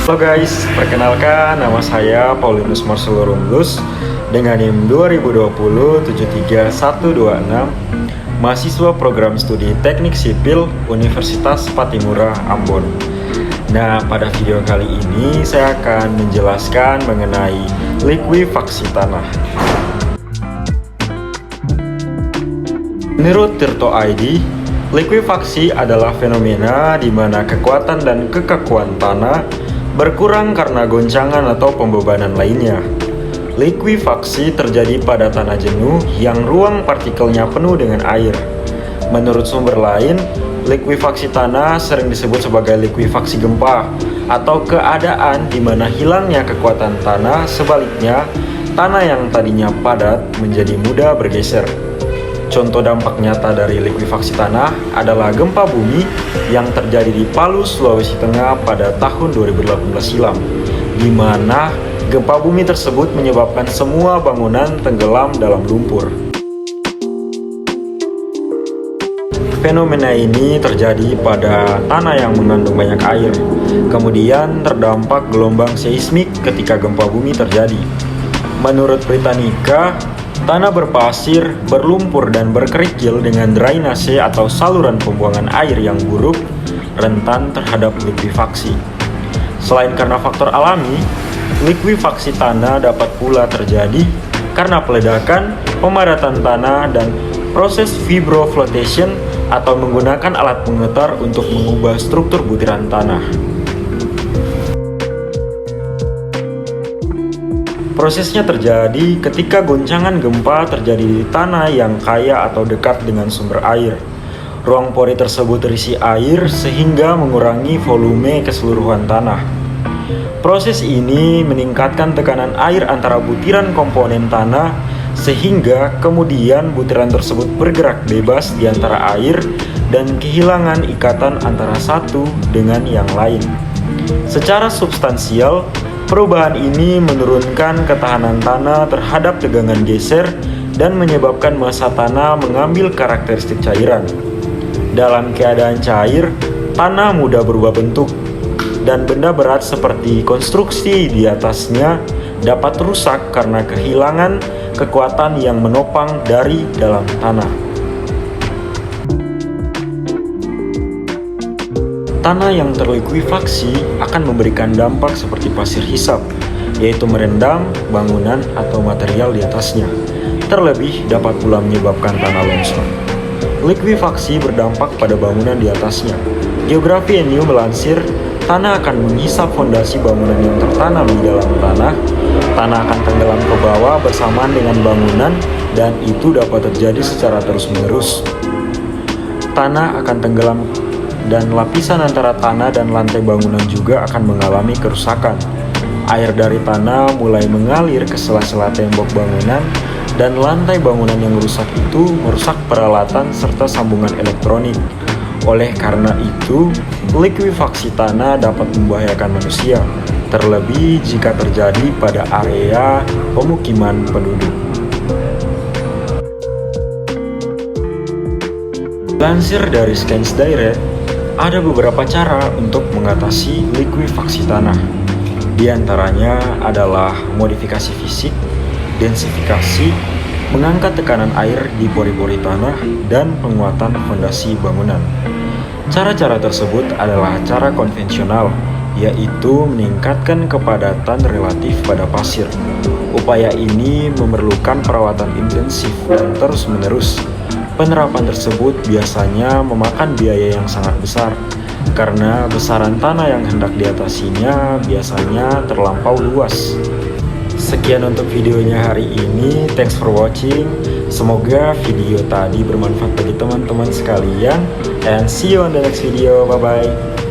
Halo guys, perkenalkan nama saya Paulinus Marcelo Romulus dengan NIM 2020-73126, mahasiswa program studi Teknik Sipil Universitas Patimura, Ambon. Nah, pada video kali ini saya akan menjelaskan mengenai likuifaksi tanah. Menurut Tirto ID, likuifaksi adalah fenomena di mana kekuatan dan kekakuan tanah berkurang karena goncangan atau pembebanan lainnya. Likuifaksi terjadi pada tanah jenuh yang ruang partikelnya penuh dengan air. Menurut sumber lain, likuifaksi tanah sering disebut sebagai likuifaksi gempa atau keadaan di mana hilangnya kekuatan tanah, sebaliknya tanah yang tadinya padat menjadi mudah bergeser. Contoh dampak nyata dari likuifaksi tanah adalah gempa bumi yang terjadi di Palu, Sulawesi Tengah pada tahun 2018 silam, di mana gempa bumi tersebut menyebabkan semua bangunan tenggelam dalam lumpur. Fenomena ini terjadi pada tanah yang mengandung banyak air, kemudian terdampak gelombang seismik ketika gempa bumi terjadi. Menurut Britannica, tanah berpasir, berlumpur, dan berkerikil dengan drainase atau saluran pembuangan air yang buruk rentan terhadap likuifaksi. Selain karena faktor alami, likuifaksi tanah dapat pula terjadi karena peledakan, pemadatan tanah, dan proses vibroflotation atau menggunakan alat pengetar untuk mengubah struktur butiran tanah. Prosesnya terjadi ketika goncangan gempa terjadi di tanah yang kaya atau dekat dengan sumber air. Ruang pori tersebut terisi air sehingga mengurangi volume keseluruhan tanah. Proses ini meningkatkan tekanan air antara butiran komponen tanah sehingga kemudian butiran tersebut bergerak bebas di antara air dan kehilangan ikatan antara satu dengan yang lain. Secara substansial, perubahan ini menurunkan ketahanan tanah terhadap tegangan geser dan menyebabkan massa tanah mengambil karakteristik cairan. Dalam keadaan cair, tanah mudah berubah bentuk, dan benda berat seperti konstruksi di atasnya dapat rusak karena kehilangan kekuatan yang menopang dari dalam tanah. Tanah yang terlikuifaksi akan memberikan dampak seperti pasir hisap, yaitu merendam bangunan atau material di atasnya. Terlebih dapat pula menyebabkan tanah longsor. Likuifaksi berdampak pada bangunan di atasnya. Geografi NU melansir, tanah akan menghisap fondasi bangunan yang tertanam di dalam tanah. Tanah akan tenggelam ke bawah bersamaan dengan bangunan, dan itu dapat terjadi secara terus-menerus. Tanah akan tenggelam dan lapisan antara tanah dan lantai bangunan juga akan mengalami kerusakan. Air dari tanah mulai mengalir ke sela-sela tembok bangunan, dan lantai bangunan yang rusak itu merusak peralatan serta sambungan elektronik. Oleh karena itu, likuifaksi tanah dapat membahayakan manusia, terlebih jika terjadi pada area pemukiman penduduk. Lansir dari Scans Direct, ada beberapa cara untuk mengatasi likuifaksi tanah. Di antaranya adalah modifikasi fisik, densifikasi, mengangkat tekanan air di pori-pori tanah, dan penguatan fondasi bangunan. Cara-cara tersebut adalah cara konvensional, yaitu meningkatkan kepadatan relatif pada pasir. Upaya ini memerlukan perawatan intensif dan terus-menerus. Penerapan tersebut biasanya memakan biaya yang sangat besar, karena besaran tanah yang hendak diatasinya biasanya terlampau luas. Sekian untuk videonya hari ini, thanks for watching. Semoga video tadi bermanfaat bagi teman-teman sekalian, and see you on the next video, bye-bye.